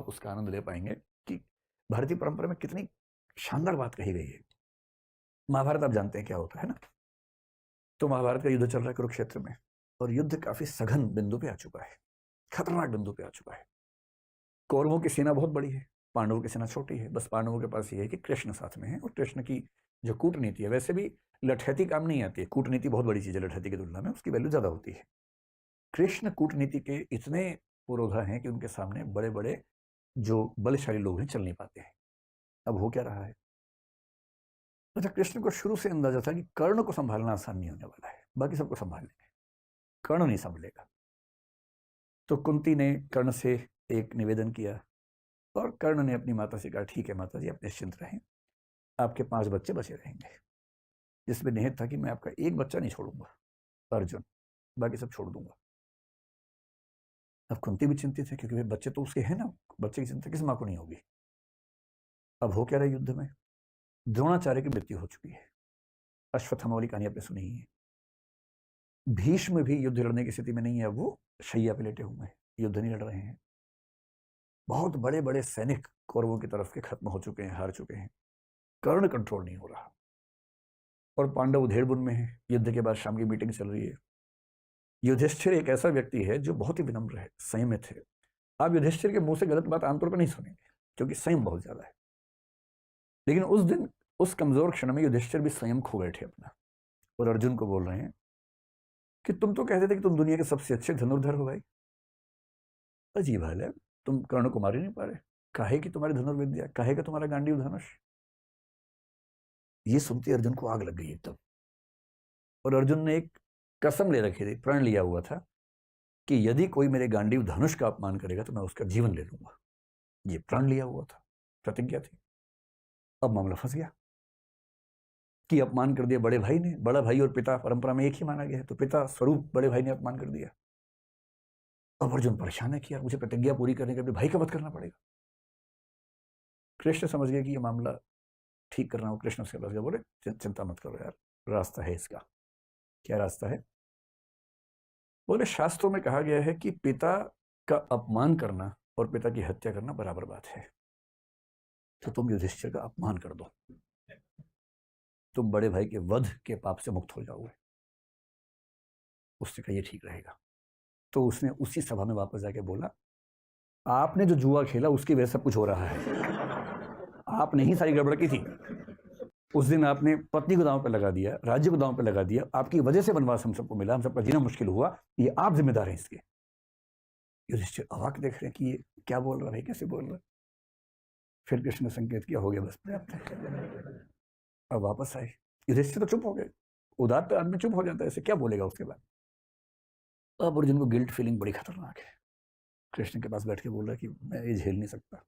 उसका आनंद ले पाएंगे कि भारतीय परंपरा में कितनी शानदार बात कही गई है। महाभारत आप जानते हैं क्या होता है ना। तो महाभारत का युद्ध चल रहा है कुरुक्षेत्र में, और युद्ध काफी सघन बिंदु पे आ चुका है, खतरनाक बिंदु पे आ चुका है। कौरवों की सेना बहुत बड़ी है, पांडवों की सेना छोटी है। बस पांडवों के पास ये है कि कृष्ण साथ में है, और कृष्ण की जो कूटनीति है, वैसे भी लठैती काम नहीं आती है, कूटनीति बहुत बड़ी चीज है लठैती की तुलना में, उसकी वैल्यू ज्यादा होती है। कृष्ण कूटनीति के इतने पुरोधा हैं कि उनके सामने बड़े बड़े जो बलशाली लोग हैं चल नहीं पाते हैं। अब हो क्या रहा है? अच्छा, कृष्ण को शुरू से अंदाजा था कि कर्ण को संभालना आसान नहीं होने वाला है, बाकी सबको संभाल लेंगे, कर्ण नहीं संभलेगा। तो कुंती ने कर्ण से एक निवेदन किया, और कर्ण ने अपनी माता से कहा, ठीक है माता जी, आप निश्चिंत रहें, आपके 5 बच्चे बचे रहेंगे। जिसमें निहित था कि मैं आपका एक बच्चा नहीं छोड़ूंगा, अर्जुन, बाकी सब छोड़ दूंगा। अब कुंती भी चिंतित है, क्योंकि भाई बच्चे तो उसके हैं ना, बच्चे की चिंता किस माँ को नहीं होगी। अब हो क्या रहा है युद्ध में? द्रोणाचार्य की मृत्यु हो चुकी है। अश्वत्थामा वाली कहानी आपने सुनी ही है। भीष्म भी युद्ध लड़ने की स्थिति में नहीं है, वो शैया पे लेटे हुए हैं, युद्ध नहीं लड़ रहे हैं। बहुत बड़े बड़े सैनिक कौरवों की तरफ के खत्म हो चुके हैं, हार चुके हैं। कर्ण कंट्रोल नहीं हो रहा, और पांडव उधेड़बुन में है। युद्ध के बाद शाम की मीटिंग चल रही है। युधिष्ठिर एक ऐसा व्यक्ति है जो बहुत ही विनम्र है, संयमित है। आप युधिष्ठिर के मुंह से गलत बात आमतौर पर नहीं सुनेंगे, क्योंकि संयम बहुत ज्यादा है। लेकिन उस दिन, उस कमजोर क्षण में युधिष्ठिर भी संयम खो बैठे अपना, और अर्जुन को बोल रहे हैं कि तुम तो कहते थे कि तुम दुनिया के सबसे अच्छे धनुर्धर हो भाई। अजीब हाल है, तुम कर्ण को मार ही नहीं पा रहे। काहे कि तुम्हारी धनुर्विद्या, काहे का तुम्हारा गांडीव धनुष। ये सुनते अर्जुन को आग लग गई एकदम। और अर्जुन ने एक कसम ले रखी थी, प्रण लिया हुआ था कि यदि कोई मेरे गांडीव धनुष का अपमान करेगा तो मैं उसका जीवन ले लूंगा। ये प्रण लिया हुआ था, प्रतिज्ञा थी। अब मामला फंस गया कि अपमान कर दिया बड़े भाई ने। बड़ा भाई और पिता परंपरा में एक ही माना गया है, तो पिता स्वरूप बड़े भाई ने अपमान कर दिया। अब अर्जुन परेशान है कि यार मुझे प्रतिज्ञा पूरी करने के लिए भाई का वध करना पड़ेगा। कृष्ण समझ गए कि ये मामला ठीक करना हो। कृष्ण उसके पास गए, बोले चिंता मत करो यार, रास्ता है इसका। क्या रास्ता है? बोले शास्त्रों में कहा गया है कि पिता का अपमान करना और पिता की हत्या करना बराबर बात है। तो तुम युधिष्ठिर का अपमान कर दो, तुम बड़े भाई के वध के पाप से मुक्त हो जाओगे। उसने कहा ये ठीक रहेगा। तो उसने उसी सभा में वापस जाके बोला, आपने जो जुआ खेला उसकी वजह से सब कुछ हो रहा है। आपने ही सारी गड़बड़ की थी। उस दिन आपने पत्नी को दांव पे लगा दिया, राज्य को दांव पे लगा दिया, आपकी वजह से वनवास हम सबको मिला, हम सबका जीना मुश्किल हुआ, ये आप जिम्मेदार हैं इसके। युधिष्ठिर अवाक देख रहे हैं कि ये क्या बोल रहा है, कैसे बोल रहा है। फिर कृष्ण ने संकेत किया, हो गया बस पर्याप्त है। अब वापस आए। युधिष्ठिर तो चुप हो गए। उदात्त आदमी चुप हो जाता है, ऐसे क्या बोलेगा उसके बाद। अब अर्जुन को गिल्ट फीलिंग बड़ी खतरनाक है। कृष्ण के पास बैठ के बोल रहा है कि मैं ये झेल नहीं सकता।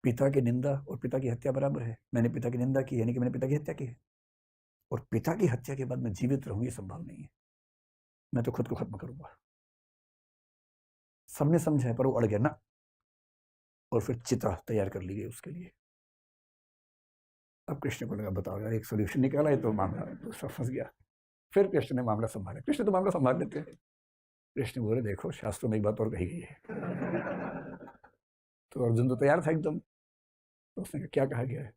पिता की निंदा और पिता की हत्या बराबर है। मैंने पिता की निंदा की, यानी कि मैंने पिता की हत्या की है, और पिता की हत्या के बाद मैं जीवित रहूं ये संभव नहीं है। मैं तो खुद को खत्म करूंगा। सबने समझा है, पर वो अड़ गया ना, और फिर चिता तैयार कर ली गई उसके लिए। अब कृष्ण को लगा, बताओ यार, एक सोल्यूशन निकाला है तो मामला दूसरा फंस गया। फिर कृष्ण ने मामला संभाला। कृष्ण तो मामला संभाल लेते हैं। कृष्ण बोले, देखो शास्त्रों में एक बात और कही गई है। तो अर्जुन तो तैयार था एकदम। तो उसने कहा, क्या कहा गया है?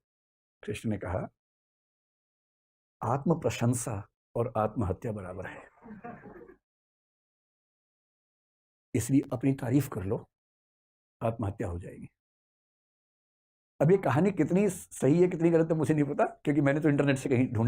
कृष्ण ने कहा, आत्म प्रशंसा और आत्महत्या बराबर है, इसलिए अपनी तारीफ कर लो, आत्महत्या हो जाएगी। अब ये कहानी कितनी सही है कितनी गलत है मुझे नहीं पता, क्योंकि मैंने तो इंटरनेट से कहीं ढूंढी